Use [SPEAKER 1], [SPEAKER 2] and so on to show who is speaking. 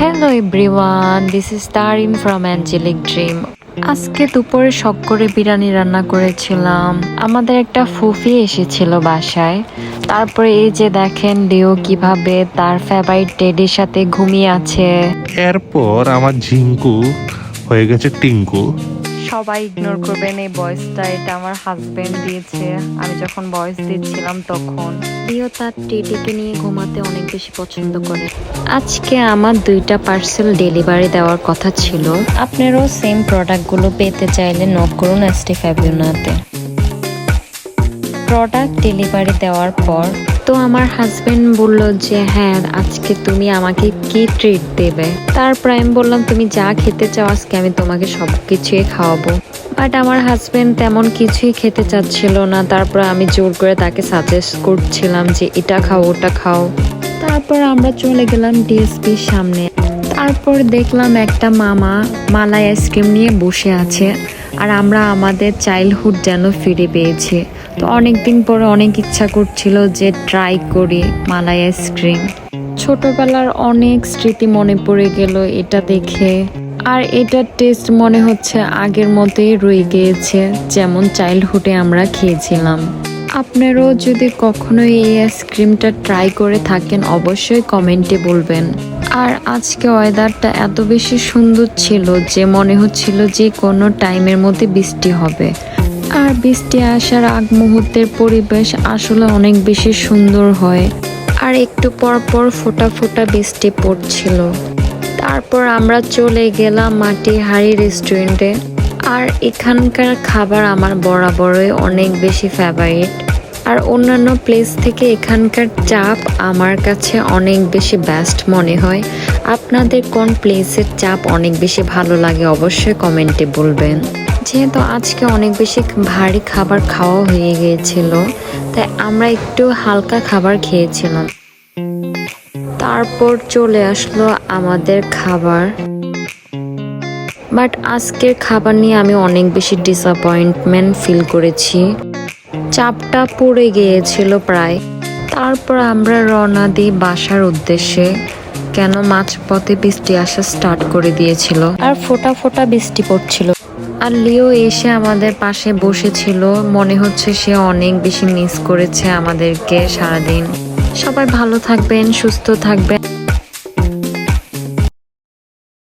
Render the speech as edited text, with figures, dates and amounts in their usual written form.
[SPEAKER 1] Hello everyone, this is Tarin from angelic dream. আজকে দুপুরে শখ করে বিরিয়ানি রান্না করেছিলাম। আমাদের একটা ফুফি এসেছিল বাসায়। তারপরে এই যে দেখেন লিও কিভাবে তার ফেভারিট টেডির সাথে ঘুমিয়ে আছে।
[SPEAKER 2] এরপর আমার ঝিঙ্কু হয়ে গেছে টিঙ্কু।
[SPEAKER 1] সবাই ইগনোর করবেন এই ভয়েসটা, এটা আমার হাজবেন্ড দিয়েছে আমি যখন ভয়েস দিচ্ছিলাম তখন। লিও তার টেডিকে নিয়ে ঘুমাতে অনেক বেশি পছন্দ করে। আজকে আমার 2টা পার্সেল ডেলিভারি দেওয়ার কথা ছিল। আপনারাও সেম প্রোডাক্টগুলো পেতে চাইলে নক করুন এসটি ফ্যাবিওনাতে। প্রোডাক্ট ডেলিভারি দেওয়ার পর তো আমার হাজবেন্ড বলল যে হ্যাঁ আজকে তুমি আমাকে কি ট্রিট দেবে। তারপর আমি বললাম তুমি যা খেতে চাও আজকে আমি তোমাকে সব কিছুই খাওয়াবো। বাট আমার হাজবেন্ড তেমন কিছুই খেতে চাচ্ছিল না। তারপর আমি জোর করে তাকে সাজেস্ট করছিলাম যে এটা খাও ওটা খাও। তারপর আমরা চলে গেলাম ডিএসপির সামনে। তারপর দেখলাম একটা মামা মালাই আইসক্রিম নিয়ে বসে আছে। আর আমরা আমাদের চাইল্ডহুড যেন ফিরে পেয়েছি। তো অনেকদিন পরে অনেক ইচ্ছা করছিল যে ট্রাই করি মালাই আইসক্রিম। ছোটবেলার অনেক স্মৃতি মনে পড়ে গেল এটা দেখে। আর এটার টেস্ট মনে হচ্ছে আগের মতোই রয়ে গিয়েছে, যেমন চাইল্ডহুডে আমরা খেয়েছিলাম। আপনারাও যদি কখনো এই আইসক্রিমটা ট্রাই করে থাকেন অবশ্যই কমেন্টে বলবেন। আর আজকে ওয়েদারটা এত বেশি সুন্দর ছিল যে মনে হচ্ছিল যে কোনো টাইমের মধ্যে বৃষ্টি হবে। আর বৃষ্টি আসার আগ মুহূর্তের পরিবেশ আসলে অনেক বেশি সুন্দর হয়। আর একটু পর পর ফোঁটা ফোঁটা বৃষ্টি পড়ছিল। তারপর আমরা চলে গেলাম মাটির হাড়ি রেস্টুরেন্টে। আর এখানকার খাবার আমার বরাবরই অনেক বেশি ফেভারিট। আর অন্যান্য প্লেস থেকে এখানকার চাপ আমার কাছে অনেক বেশি বেস্ট মনে হয়। আপনাদের কোন প্লেসের চাপ অনেক বেশি ভালো লাগে অবশ্যই কমেন্টে বলবেন। যেহেতু আজকে অনেক বেশি ভারী খাবার খাওয়া হয়ে গিয়েছিল তাই আমরা একটু হালকা খাবার খেয়েছিলাম। তারপর চলে আসলো আমাদের খাবার। বাট আজকের খাবার নিয়ে আমি অনেক বেশি ডিসঅ্যাপয়েন্টমেন্ট ফিল করেছি। চাপটা পড়ে গিয়েছিল প্রায়। তারপর আমরা রওনা দিই বাসার উদ্দেশ্যে। কেন মাঝপথে বৃষ্টি আসা স্টার্ট করে দিয়েছিল আর ফোঁটা ফোঁটা বৃষ্টি পড়ছিল। আর লিও এসে আমাদের পাশে বসেছিল, মনে হচ্ছে সে অনেক বেশি মিস করেছে আমাদেরকে সারাদিন। সবাই ভালো থাকবেন, সুস্থ থাকবেন।